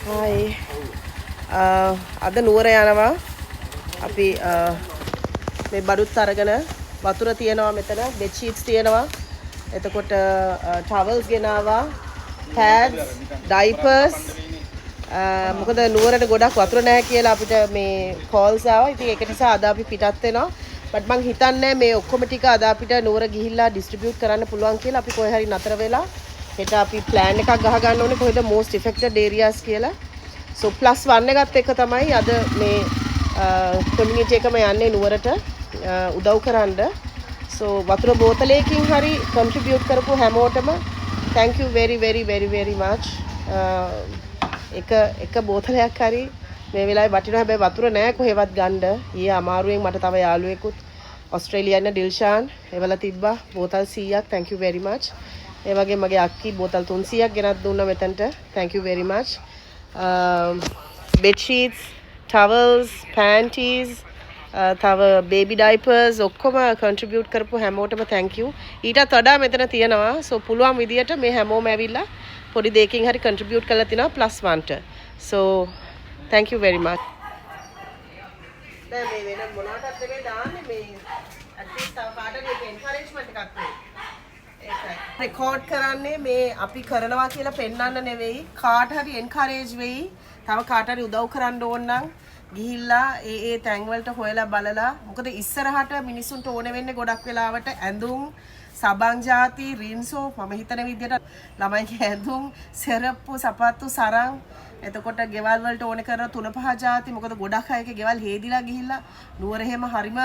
Hi. අද නුවර යනවා. අපි මේ බඩුත් අරගෙන වතුර තියනවා මෙතන, බෙඩ් ෂීට්ස් තියනවා. එතකොට ටවල්ස් ගෙනාවා, pads, diapers. මොකද නුවරට ගොඩක් වතුර නැහැ කියලා අපිට මේ calls ආවා. ඉතින් ඒක නිසා අද අපි පිටත් වෙනවා. බට් මං හිතන්නේ මේ ඔක්කොම ටික අද අපිට නුවර ගිහිල්ලා ඩිස්ට්‍රිබියුට් කරන්න පුළුවන් කියලා. අපි කොහේ හරි නතර වෙලා හෙට අපි ප්ලෑන් එකක් ගහ ගන්න ඕනේ කොහෙද most affected areas කියලා. So +1 එකත් එක තමයි අද මේ කමියුනිටි එකම යන්නේ නුවරට උදව් කරන්න. So වතුර බෝතලයකින් හරි contribute කරපු හැමෝටම thank you very very very very much. එක බෝතලයක් හරි මේ වෙලාවේ වටිනවා. හැබැයි වතුර නැහැ කොහෙවත් ගන්න. ඊයේ අමාරුවෙන් මට තව යාළුවෙකුත් ඔස්ට්‍රේලියාවේ ඩිල්ෂාන් එවලා තිබ්බා බෝතල් 100ක්. thank you very much. ඒ වගේ මගේ අක්කි බෝතල් 300ක් ගෙනත් දුන්නා මෙතනට. thank you very much. Bed sheets, towels, panties, තව baby diapers ඔක්කොම contribute කරපු හැමෝටම thank you. ඊටත් වඩා මෙතන තියෙනවා. so පුළුවන් විදියට මේ හැමෝම ඇවිල්ලා පොඩි දෙයකින් හරි contribute කරලා තිනවා +1ට. so thank you very much. දැන් මේ වෙන මොනවටද මේ දාන්නේ මේ at least තව කාටද මේක encouragement එකක් වෙයි. රෙකෝඩ් කරන්නේ මේ අපි කරනවා කියලා පෙන්වන්න නෙවෙයි, කාට හරි එන්කරේජ් වෙයි. තව කාට හරි උදව් කරන්න ඕන නම් ගිහිල්ලා ඒ තැන් වලට හොයලා බලලා. මොකද ඉස්සරහට මිනිස්සුන්ට ඕන වෙන්නේ ගොඩක් වෙලාවට ඇඳුම්, සබන් ಜಾති, රින්සෝ, මම හිතන විදිහට ළමයිගේ ඇඳුම්, සෙරප්පු, සපත්තු, සරන්, එතකොට ගෙවල් වලට ඕන කරන 3-5 ಜಾති. මොකද ගොඩක් අයගේ ගෙවල් හේදිලා ගිහිල්ලා නුවර එහෙම හරිම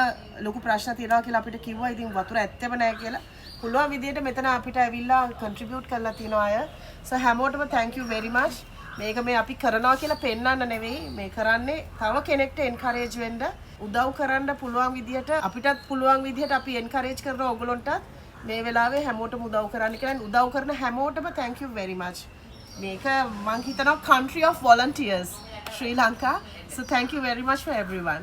ලොකු ප්‍රශ්න තියෙනවා කියලා අපිට කිව්වා. ඉතින් වතුර ඇත්තෙම නැහැ කියලා. පුළුවන් විදියට මෙතන අපිට ඇවිල්ලා contribute කරලා තියනවා අය. so හැමෝටම thank you very much. මේක මේ අපි කරනවා කියලා පෙන්වන්න නෙවෙයි, මේ කරන්නේ තව කෙනෙක්ට encourage වෙන්න, උදව් කරන්න පුළුවන් විදියට, අපිටත් පුළුවන් විදියට අපි encourage කරනවා ඔයගොල්ලන්ටත් මේ වෙලාවේ හැමෝටම උදව් කරන්න කියලා. උදව් කරන හැමෝටම thank you very much. මේක මං හිතනවා country of volunteers Sri Lanka. so thank you very much for everyone.